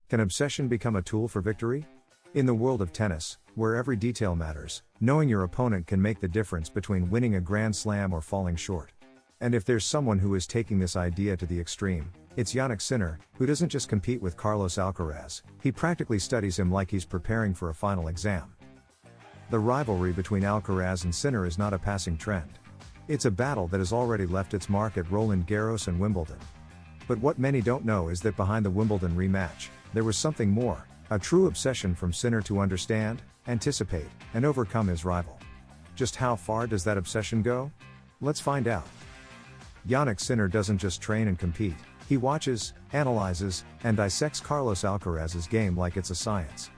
Can obsession become a tool for victory? In the world of tennis, where every detail matters, knowing your opponent can make the difference between winning a Grand Slam or falling short. And if there's someone who is taking this idea to the extreme, it's Jannik Sinner, who doesn't just compete with Carlos Alcaraz, he practically studies him like he's preparing for a final exam. The rivalry between Alcaraz and Sinner is not a passing trend. It's a battle that has already left its mark at Roland Garros and Wimbledon. But what many don't know is that behind the Wimbledon rematch, there was something more, a true obsession from Sinner to understand, anticipate, and overcome his rival. Just how far does that obsession go? Let's find out. Jannik Sinner doesn't just train and compete, he watches, analyzes, and dissects Carlos Alcaraz's game like it's a science.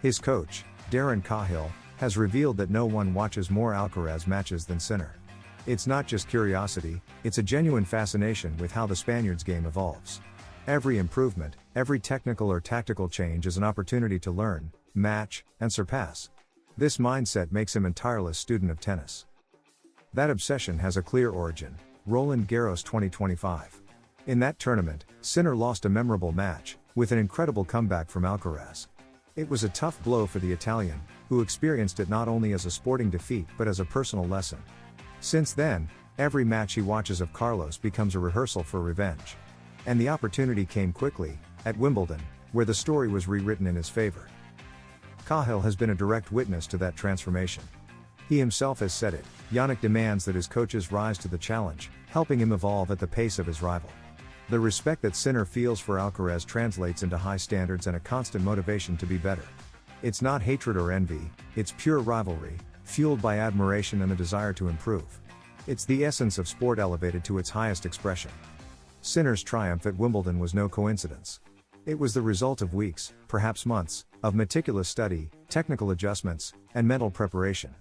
His coach, Darren Cahill, has revealed that no one watches more Alcaraz matches than Sinner. It's not just curiosity, it's a genuine fascination with how the Spaniard's game evolves. Every improvement, every technical or tactical change is an opportunity to learn, match, and surpass. This mindset makes him a tireless student of tennis. That obsession has a clear origin: Roland Garros 2025. In that tournament, Sinner lost a memorable match, with an incredible comeback from Alcaraz. It was a tough blow for the Italian, who experienced it not only as a sporting defeat but as a personal lesson. Since then, every match he watches of Carlos becomes a rehearsal for revenge. And the opportunity came quickly, at Wimbledon, where the story was rewritten in his favor. Cahill has been a direct witness to that transformation. He himself has said it: Jannik demands that his coaches rise to the challenge, helping him evolve at the pace of his rival. The respect that Sinner feels for Alcaraz translates into high standards and a constant motivation to be better. It's not hatred or envy, it's pure rivalry, fueled by admiration and the desire to improve. It's the essence of sport elevated to its highest expression. Sinner's triumph at Wimbledon was no coincidence. It was the result of weeks, perhaps months, of meticulous study, technical adjustments, and mental preparation.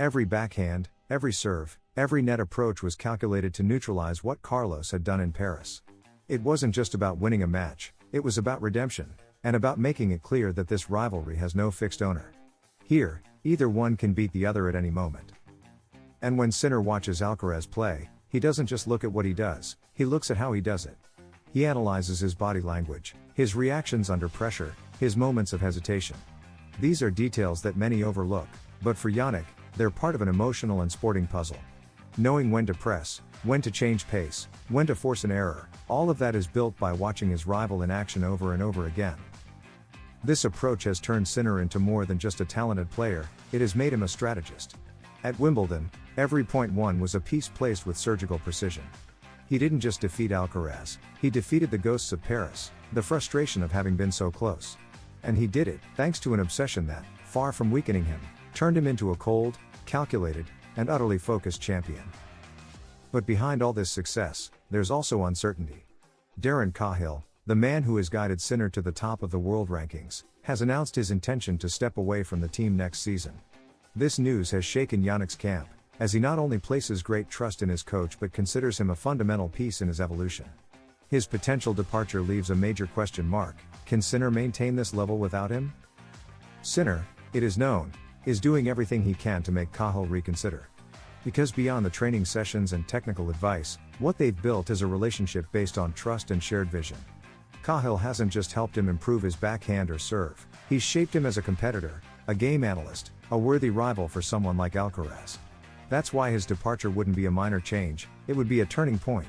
Every backhand, every serve, every net approach was calculated to neutralize what Carlos had done in Paris. It wasn't just about winning a match, it was about redemption, and about making it clear that this rivalry has no fixed owner. Here, either one can beat the other at any moment. And when Sinner watches Alcaraz play, he doesn't just look at what he does, he looks at how he does it. He analyzes his body language, his reactions under pressure, his moments of hesitation. These are details that many overlook, but for Jannik, they're part of an emotional and sporting puzzle. Knowing when to press, when to change pace, when to force an error, all of that is built by watching his rival in action over and over again. This approach has turned Sinner into more than just a talented player, it has made him a strategist. At Wimbledon, every point won was a piece placed with surgical precision. He didn't just defeat Alcaraz, he defeated the ghosts of Paris, the frustration of having been so close. And he did it, thanks to an obsession that, far from weakening him, turned him into a cold, calculated, and utterly focused champion. But behind all this success, there's also uncertainty. Darren Cahill, the man who has guided Sinner to the top of the world rankings, has announced his intention to step away from the team next season. This news has shaken Jannik's camp, as he not only places great trust in his coach but considers him a fundamental piece in his evolution. His potential departure leaves a major question mark: can Sinner maintain this level without him? Sinner, it is known, is doing everything he can to make Cahill reconsider. Because beyond the training sessions and technical advice, what they've built is a relationship based on trust and shared vision. Cahill hasn't just helped him improve his backhand or serve, he's shaped him as a competitor, a game analyst, a worthy rival for someone like Alcaraz. That's why his departure wouldn't be a minor change, it would be a turning point.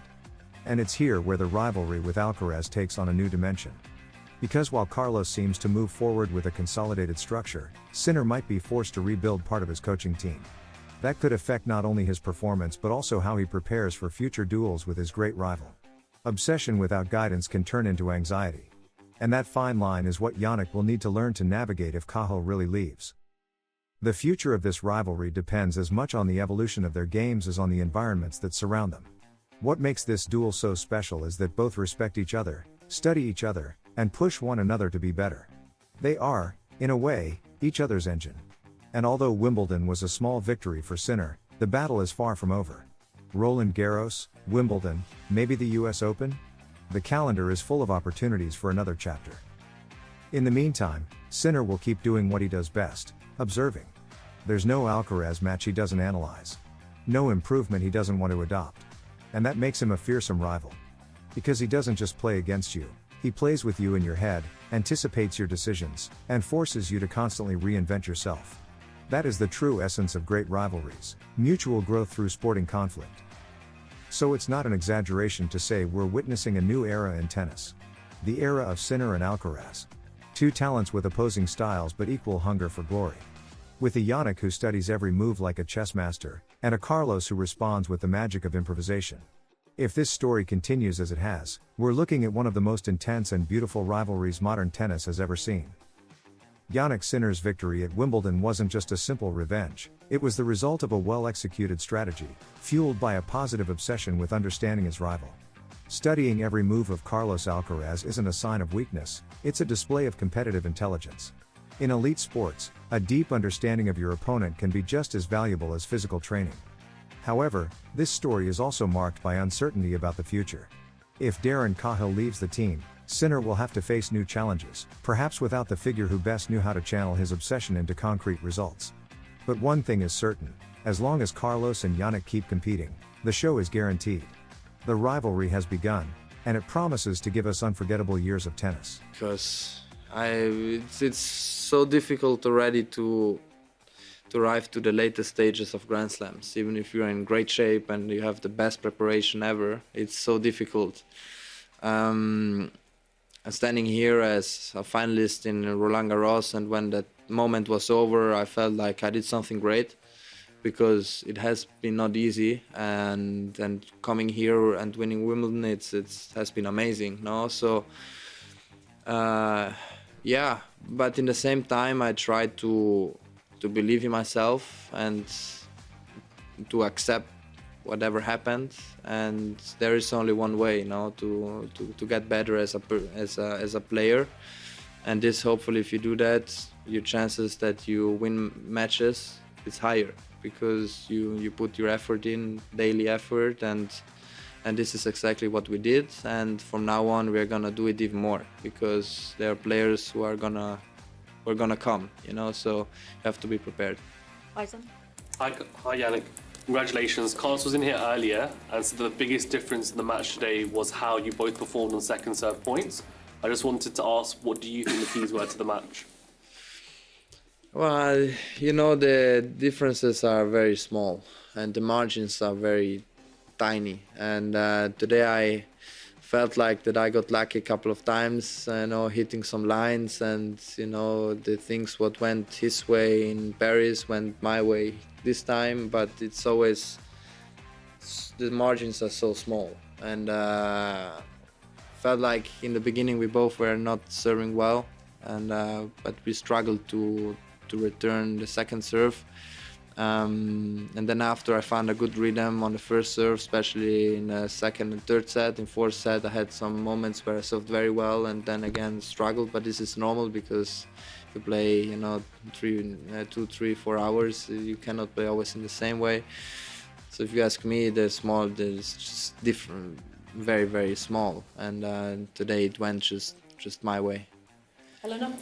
And it's here where the rivalry with Alcaraz takes on a new dimension. Because while Carlos seems to move forward with a consolidated structure, Sinner might be forced to rebuild part of his coaching team. That could affect not only his performance but also how he prepares for future duels with his great rival. Obsession without guidance can turn into anxiety. And that fine line is what Jannik will need to learn to navigate if Cahill really leaves. The future of this rivalry depends as much on the evolution of their games as on the environments that surround them. What makes this duel so special is that both respect each other, study each other, and push one another to be better. They are, in a way, each other's engine. And although Wimbledon was a small victory for Sinner, the battle is far from over. Roland Garros, Wimbledon, maybe the US Open? The calendar is full of opportunities for another chapter. In the meantime, Sinner will keep doing what he does best: observing. There's no Alcaraz match he doesn't analyze. No improvement he doesn't want to adopt. And that makes him a fearsome rival. Because he doesn't just play against you, he plays with you in your head, anticipates your decisions, and forces you to constantly reinvent yourself. That is the true essence of great rivalries, mutual growth through sporting conflict. So it's not an exaggeration to say we're witnessing a new era in tennis. The era of Sinner and Alcaraz. Two talents with opposing styles but equal hunger for glory. With a Jannik who studies every move like a chess master, and a Carlos who responds with the magic of improvisation. If this story continues as it has, we're looking at one of the most intense and beautiful rivalries modern tennis has ever seen. Jannik Sinner's victory at Wimbledon wasn't just a simple revenge, it was the result of a well-executed strategy, fueled by a positive obsession with understanding his rival. Studying every move of Carlos Alcaraz isn't a sign of weakness, it's a display of competitive intelligence. In elite sports, a deep understanding of your opponent can be just as valuable as physical training. However, this story is also marked by uncertainty about the future. If Darren Cahill leaves the team, Sinner will have to face new challenges, perhaps without the figure who best knew how to channel his obsession into concrete results. But one thing is certain, as long as Carlos and Jannik keep competing, the show is guaranteed. The rivalry has begun, and it promises to give us unforgettable years of tennis. Because it's so difficult already to arrive to the latest stages of Grand Slams. Even if you're in great shape and you have the best preparation ever, it's so difficult. Standing here as a finalist in Roland Garros, and when that moment was over, I felt like I did something great, because it has been not easy, and coming here and winning Wimbledon, it has been amazing, no? So yeah, but in the same time I try to believe in myself and to accept whatever happened, and there is only one way, you know, to get better as a player. And this, hopefully, if you do that, your chances that you win matches is higher, because you put your effort in, daily effort, and this is exactly what we did. And from now on, we're gonna do it even more, because there are players who are gonna come, you know. So you have to be prepared. Faisal? Hi Jannik. Congratulations. Carlos was in here earlier and said the biggest difference in the match today was how you both performed on second serve points. I just wanted to ask, what do you think the keys were to the match? Well, you know, the differences are very small and the margins are very tiny. And today I felt like that I got lucky a couple of times, you know, hitting some lines, and, you know, the things what went his way in Paris went my way this time, but it's always, the margins are so small. And felt like in the beginning we both were not serving well, and but we struggled to return the second serve. And then after I found a good rhythm on the first serve, especially in the second and third set. In fourth set I had some moments where I served very well and then again struggled, but this is normal because if you play, you know, 2, 3, 4 hours, you cannot play always in the same way. So if you ask me, there's just different, very, very small, and today it went just my way. Helena?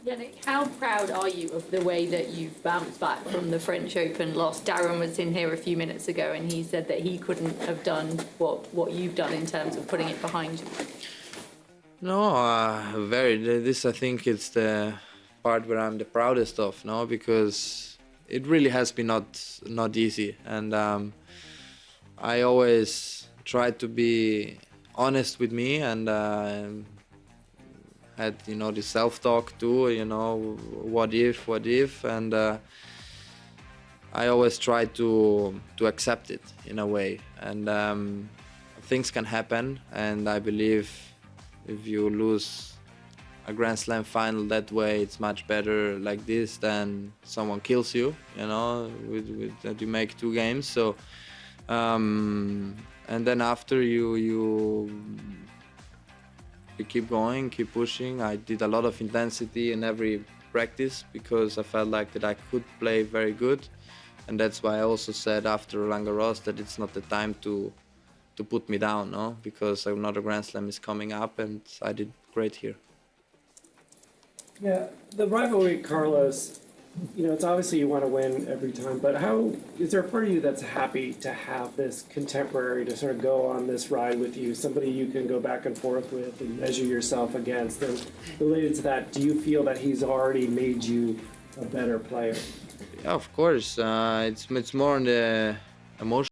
Jannik, how proud are you of the way that you've bounced back from the French Open loss? Darren was in here a few minutes ago and he said that he couldn't have done what you've done in terms of putting it behind you. No, this I think it's the part where I'm the proudest of, no, because it really has been not easy, and I always try to be honest with me, and had, you know, the self-talk too, you know, what if, and I always try to accept it in a way, and things can happen, and I believe if you lose a Grand Slam final that way, it's much better like this than someone kills you, you know, with that you make 2 games. So and then after you keep going, keep pushing. I did a lot of intensity in every practice because I felt like that I could play very good, and that's why I also said after Roland Garros that it's not the time to put me down, no, because another Grand Slam is coming up, and I did great here. Yeah, the rivalry, Carlos, You know, it's obviously you want to win every time, but how is there a part of you that's happy to have this contemporary to sort of go on this ride with you, somebody you can go back and forth with and measure yourself against? And related to that, do you feel that he's already made you a better player? Yeah, of course. It's more on the emotional